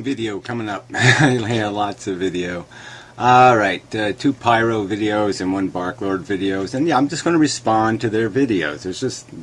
long video coming up. Yeah, lots of video. Alright, 2 Pyro videos and 1 barklord videos. And yeah, I'm just going to respond to their videos.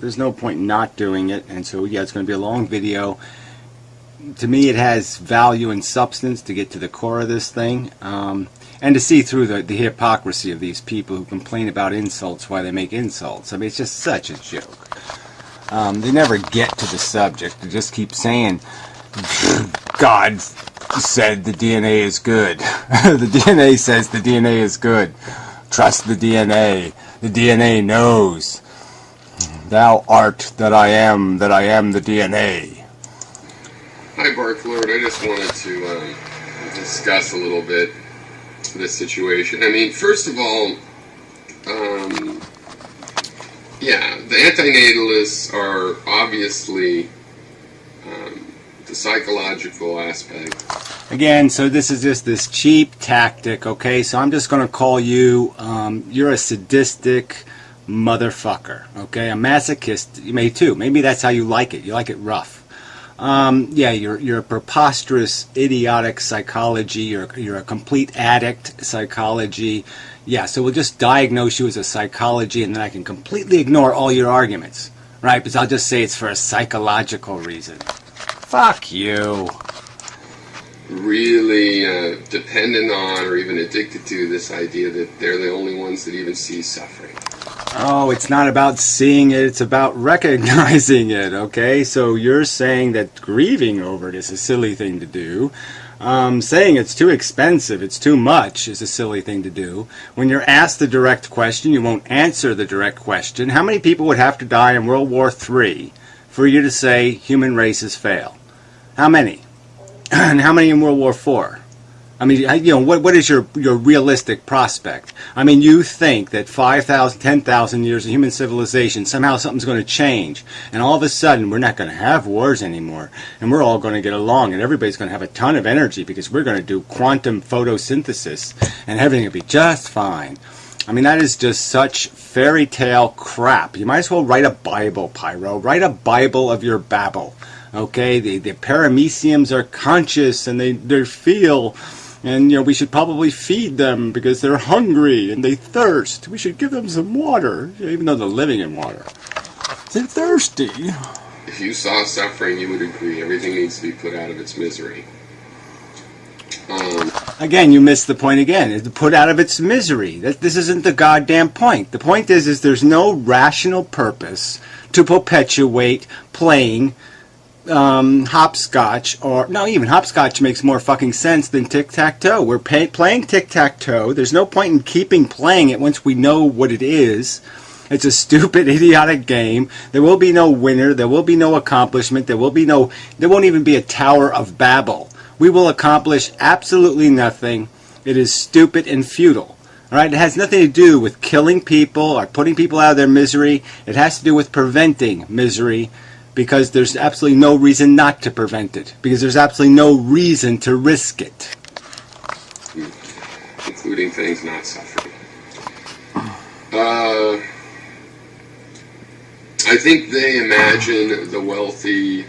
There's no point not doing it. And so yeah, it's going to be a long video. To me, it has value and substance to get to the core of this thing. And to see through the hypocrisy of these people who complain about insults while they make insults. I mean, it's just such a joke. They never get to the subject. They just keep saying, God said the DNA is good. The DNA says the DNA is good. Trust the DNA. The DNA knows. Thou art that I am the DNA. Hi, barklord. I just wanted to discuss a little bit this situation. I mean, first of all, yeah, the antinatalists are obviously the psychological aspect. Again, so this is just this cheap tactic, okay? So I'm just going to call you, you're a sadistic motherfucker, okay? A masochist, you may too. Maybe that's how you like it. You like it rough. Yeah, you're a preposterous, idiotic psychology. You're a complete addict psychology. Yeah, so we'll just diagnose you as a psychology, and then I can completely ignore all your arguments, right? Because I'll just say it's for a psychological reason. Fuck you. Really dependent on or even addicted to this idea that they're the only ones that even see suffering. Oh, it's not about seeing it, it's about recognizing it, okay? So you're saying that grieving over it is a silly thing to do. Saying it's too expensive, it's too much is a silly thing to do. When you're asked the direct question, you won't answer the direct question. How many people would have to die in World War III for you to say human races fail? How many? And how many in World War IV? I mean, you know, what is your realistic prospect? I mean, you think that 5,000, 10,000 years of human civilization, somehow something's going to change, and all of a sudden we're not going to have wars anymore, and we're all going to get along, and everybody's going to have a ton of energy because we're going to do quantum photosynthesis, and everything will be just fine. I mean, that is just such fairy tale crap. You might as well write a Bible, Pyro. Write a Bible of your babble. Okay, the parameciums are conscious, and they feel. And, you know, we should probably feed them because they're hungry and they thirst. We should give them some water, even though they're living in water. They're thirsty. If you saw suffering, you would agree everything needs to be put out of its misery. Again, you missed the point again. It's put out of its misery. This isn't the goddamn point. The point is there's no rational purpose to perpetuate playing hopscotch, or no, even hopscotch makes more fucking sense than tic-tac-toe. We're playing tic-tac-toe. There's no point in keeping playing it once we know what it is. It's a stupid, idiotic game. There will be no winner. There will be no accomplishment. There won't even be a Tower of Babel. We will accomplish absolutely nothing. It is stupid and futile. All right? It has nothing to do with killing people or putting people out of their misery. It has to do with preventing misery. Because there's absolutely no reason not to prevent it. Because there's absolutely no reason to risk it. Including things not suffering. I think they imagine the wealthy...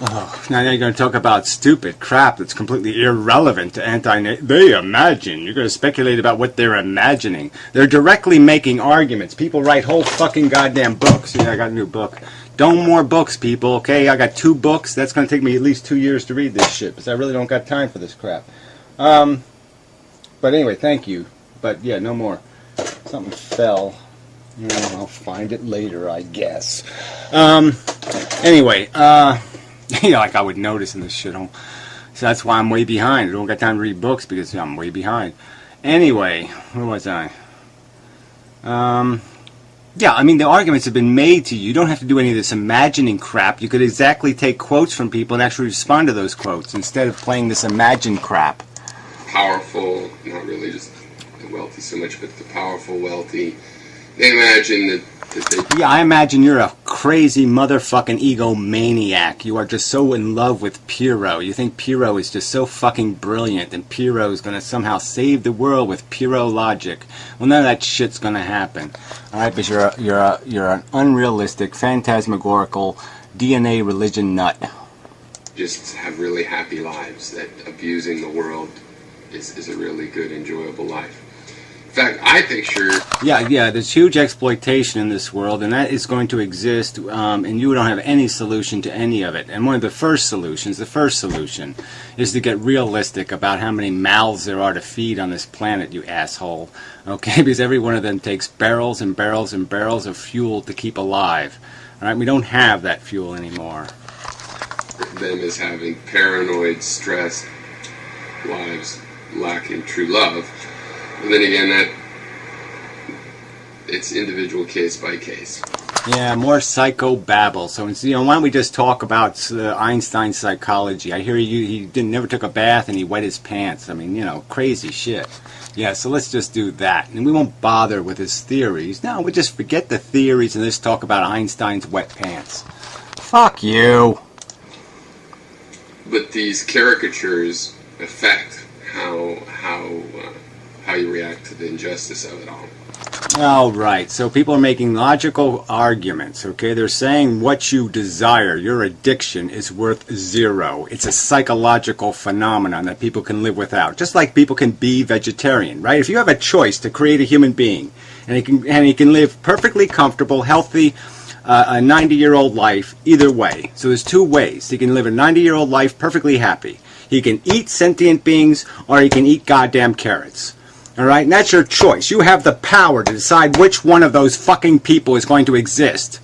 Oh, now you're going to talk about stupid crap that's completely irrelevant to They imagine. You're going to speculate about what they're imagining. They're directly making arguments. People write whole fucking goddamn books. Yeah, I got a new book. Don't more books, people, okay? I got 2 books. That's going to take me at least 2 years to read this shit, because I really don't got time for this crap. But anyway, thank you. But yeah, no more. Something fell. I'll find it later, I guess. Anyway, you know, like I would notice in this shit. So that's why I'm way behind. I don't got time to read books because I'm way behind. Anyway, where was I? Yeah, I mean, the arguments have been made to you. You don't have to do any of this imagining crap. You could exactly take quotes from people and actually respond to those quotes instead of playing this imagine crap. Powerful, not really just the wealthy so much, but the powerful, wealthy. They imagine that they... Yeah, I imagine you're a crazy motherfucking egomaniac. You are just so in love with Pyrrho. You think Pyrrho is just so fucking brilliant, and Pyrrho is going to somehow save the world with Pyrrho logic. Well, none of that shit's going to happen. All right, but you're an unrealistic, phantasmagorical DNA religion nut. just have really happy lives, that abusing the world is a really good, enjoyable life. In fact, I picture... Yeah, there's huge exploitation in this world, and that is going to exist, and you don't have any solution to any of it. And one of the first solution, is to get realistic about how many mouths there are to feed on this planet, you asshole. Okay, because every one of them takes barrels and barrels and barrels of fuel to keep alive. All right, we don't have that fuel anymore. Them as having paranoid, stressed lives, lacking true love. And then again, that it's individual case by case. Yeah, more psychobabble. So, why don't we just talk about Einstein's psychology? I hear he never took a bath and he wet his pants. I mean, crazy shit. Yeah, so let's just do that. And we won't bother with his theories. No, we'll just forget the theories and just talk about Einstein's wet pants. Fuck you. But these caricatures affect how you react to the injustice of it all. All right, so people are making logical arguments, okay? They're saying what you desire, your addiction, is worth zero. It's a psychological phenomenon that people can live without, just like people can be vegetarian, right? If you have a choice to create a human being, and he can live perfectly comfortable, healthy, a 90-year-old life, either way. So there's two ways. He can live a 90-year-old life perfectly happy. He can eat sentient beings, or he can eat goddamn carrots. All right, and that's your choice. You have the power to decide which one of those fucking people is going to exist.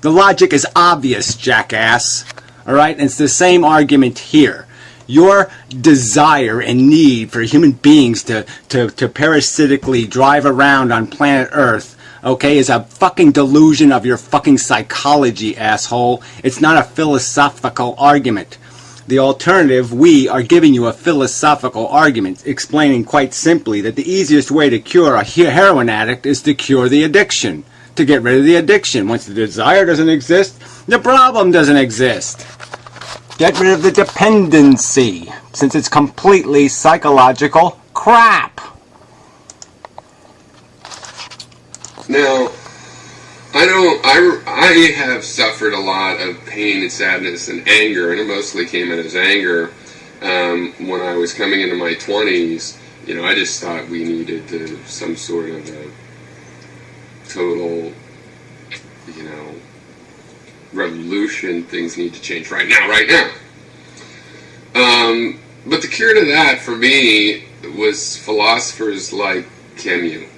The logic is obvious, jackass. All right, and it's the same argument here. Your desire and need for human beings to parasitically drive around on planet Earth, okay, is a fucking delusion of your fucking psychology, asshole. It's not a philosophical argument. The alternative, we are giving you a philosophical argument explaining quite simply that the easiest way to cure a heroin addict is to cure the addiction, to get rid of the addiction. Once the desire doesn't exist, the problem doesn't exist. Get rid of the dependency, since it's completely psychological crap. Now, I have suffered a lot of pain and sadness and anger, and it mostly came out as anger when I was coming into my 20s. I just thought we needed some sort of a total, revolution. Things need to change right now. But the cure to that, for me, was philosophers like Camus.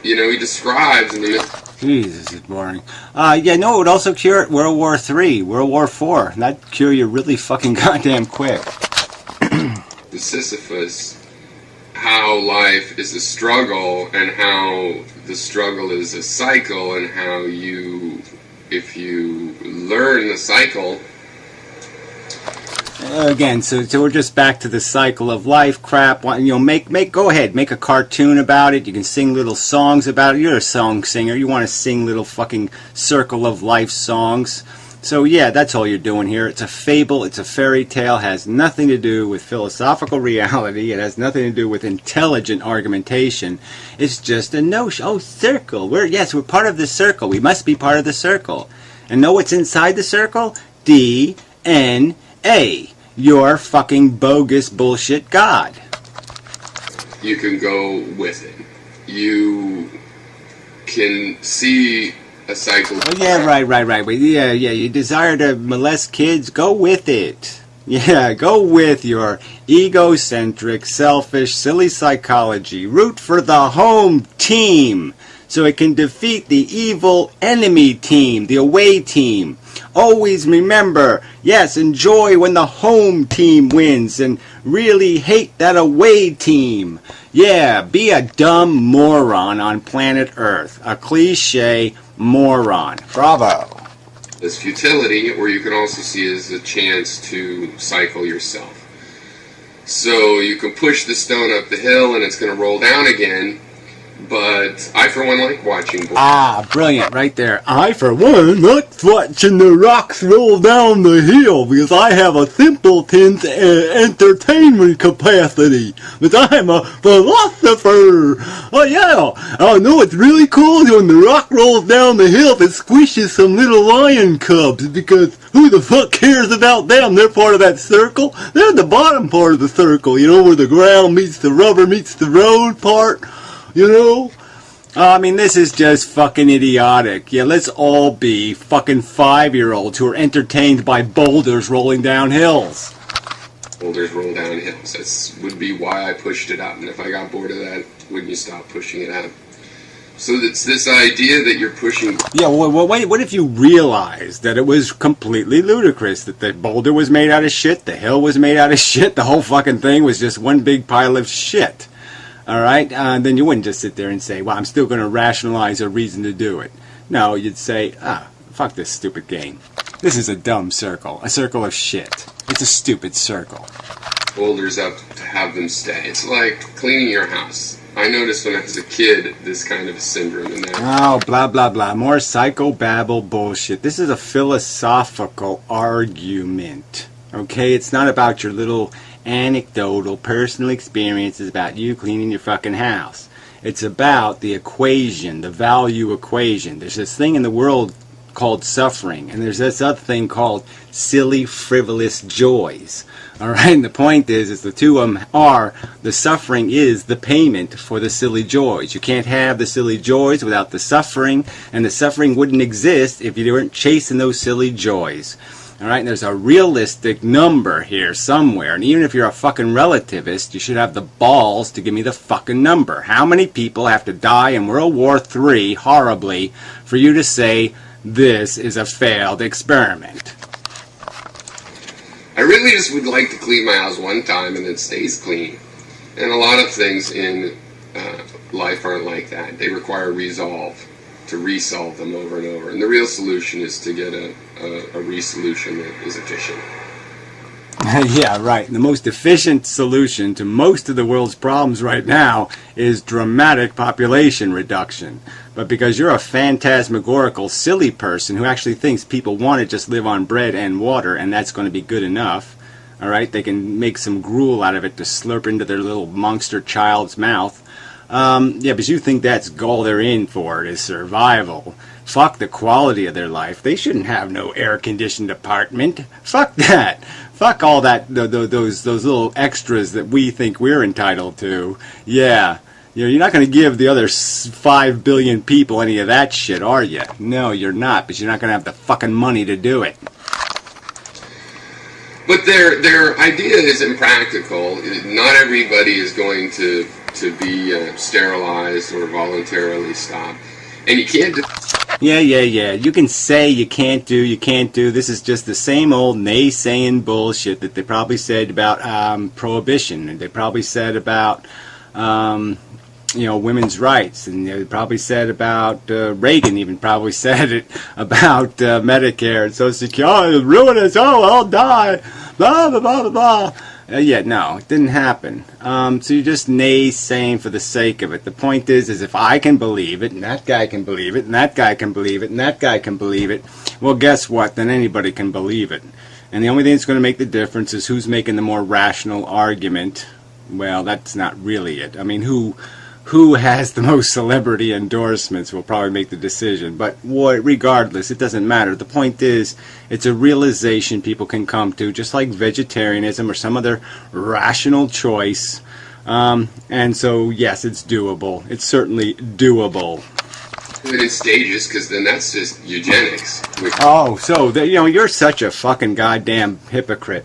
He describes in the... Jesus, this is boring. It would also cure World War III, World War IV. That'd cure you really fucking goddamn quick. The Sisyphus, how life is a struggle, and how the struggle is a cycle, and how if you learn the cycle... Again, so we're just back to the cycle of life crap. Go ahead, make a cartoon about it. You can sing little songs about it. You're a song singer. You want to sing little fucking circle of life songs. So yeah, that's all you're doing here. It's a fable. It's a fairy tale. It has nothing to do with philosophical reality. It has nothing to do with intelligent argumentation. It's just a notion. Oh, circle. We're part of the circle. We must be part of the circle. And know what's inside the circle? DNA. Your fucking bogus bullshit God. You can go with it. You can see a cycle. Oh, yeah, right. Yeah, you desire to molest kids? Go with it. Yeah, go with your egocentric, selfish, silly psychology. Root for the home team so it can defeat the evil enemy team, the away team. Always remember, yes, enjoy when the home team wins and really hate that away team. Yeah, be a dumb moron on planet Earth. A cliche moron. Bravo. As futility, or you can also see it as a chance to cycle yourself. So you can push the stone up the hill and it's going to roll down again, But I, for one, like watching boulders. Ah, brilliant, right there. I, for one, like watching the rocks roll down the hill because I have a simpleton's entertainment capacity. But I'm a philosopher. Oh, yeah. I know it's really cool when the rock rolls down the hill if it squishes some little lion cubs because who the fuck cares about them? They're part of that circle. They're the bottom part of the circle, you know, where the ground meets the rubber meets the road part. You know? I mean, this is just fucking idiotic. Yeah, let's all be fucking 5-year-olds who are entertained by boulders rolling down hills. Boulders roll down hills. That would be why I pushed it out. And if I got bored of that, wouldn't you stop pushing it out? So it's this idea that you're pushing... Yeah, well, wait, what if you realized that it was completely ludicrous, that the boulder was made out of shit, the hill was made out of shit, the whole fucking thing was just one big pile of shit? All right, then you wouldn't just sit there and say, well, I'm still going to rationalize a reason to do it. No, you'd say, fuck this stupid game. This is a dumb circle, a circle of shit. It's a stupid circle. Boulders up to have them stay. It's like cleaning your house. I noticed when I was a kid this kind of a syndrome in there. Oh, blah, blah, blah. More psychobabble bullshit. This is a philosophical argument. Okay, it's not about your little anecdotal personal experiences about you cleaning your fucking house. It's about the equation, the value equation. There's this thing in the world called suffering, and there's this other thing called silly, frivolous joys. All right, and the point is the two of them are, the suffering is the payment for the silly joys. You can't have the silly joys without the suffering, and the suffering wouldn't exist if you weren't chasing those silly joys. All right, and there's a realistic number here somewhere, and even if you're a fucking relativist, you should have the balls to give me the fucking number. How many people have to die in World War III horribly for you to say this is a failed experiment? I really just would like to clean my house one time and it stays clean. And a lot of things in life aren't like that. They require resolve, to resolve them over and over. And the real solution is to get a resolution that is efficient. Yeah, right. The most efficient solution to most of the world's problems right now is dramatic population reduction. But because you're a phantasmagorical, silly person who actually thinks people want to just live on bread and water and that's going to be good enough, all right, they can make some gruel out of it to slurp into their little monster child's mouth. Yeah, because you think that's all they're in for, is survival. Fuck the quality of their life. They shouldn't have no air-conditioned apartment. Fuck that. Fuck all that, those little extras that we think we're entitled to. Yeah. You're not going to give the other 5 billion people any of that shit, are you? No, you're not, because you're not going to have the fucking money to do it. But their idea is impractical. Not everybody is going to be sterilized or voluntarily stopped. And you can't do... Yeah. You can say you can't do. This is just the same old naysaying bullshit that they probably said about prohibition. And they probably said about... women's rights, and they probably said about Reagan, even probably said it about Medicare and Social Security. Oh, ruin us, I'll die, blah, blah, blah, blah. Yeah, no, it didn't happen. So you're just naysaying for the sake of it. The point is if I can believe it, and that guy can believe it, and that guy can believe it, and that guy can believe it, well, guess what? Then anybody can believe it. And the only thing that's going to make the difference is who's making the more rational argument. Well, that's not really it. I mean, who has the most celebrity endorsements will probably make the decision. But regardless, it doesn't matter. The point is, it's a realization people can come to, just like vegetarianism or some other rational choice. And so, yes, it's doable. It's certainly doable. Do it in stages, because then that's just eugenics. Oh, so, you're such a fucking goddamn hypocrite.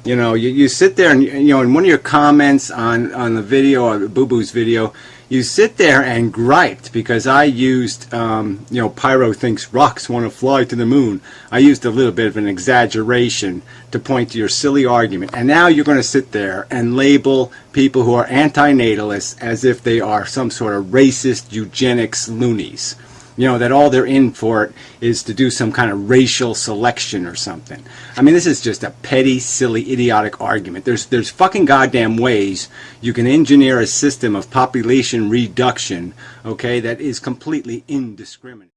You sit there and, in one of your comments on the video, or Boo Boo's video, you sit there and griped because I used, Pyro thinks rocks want to fly to the moon. I used a little bit of an exaggeration to point to your silly argument. And now you're going to sit there and label people who are antinatalists as if they are some sort of racist eugenics loonies. You know, that all they're in for it is to do some kind of racial selection or something. I mean, this is just a petty, silly, idiotic argument. There's fucking goddamn ways you can engineer a system of population reduction, okay, that is completely indiscriminate.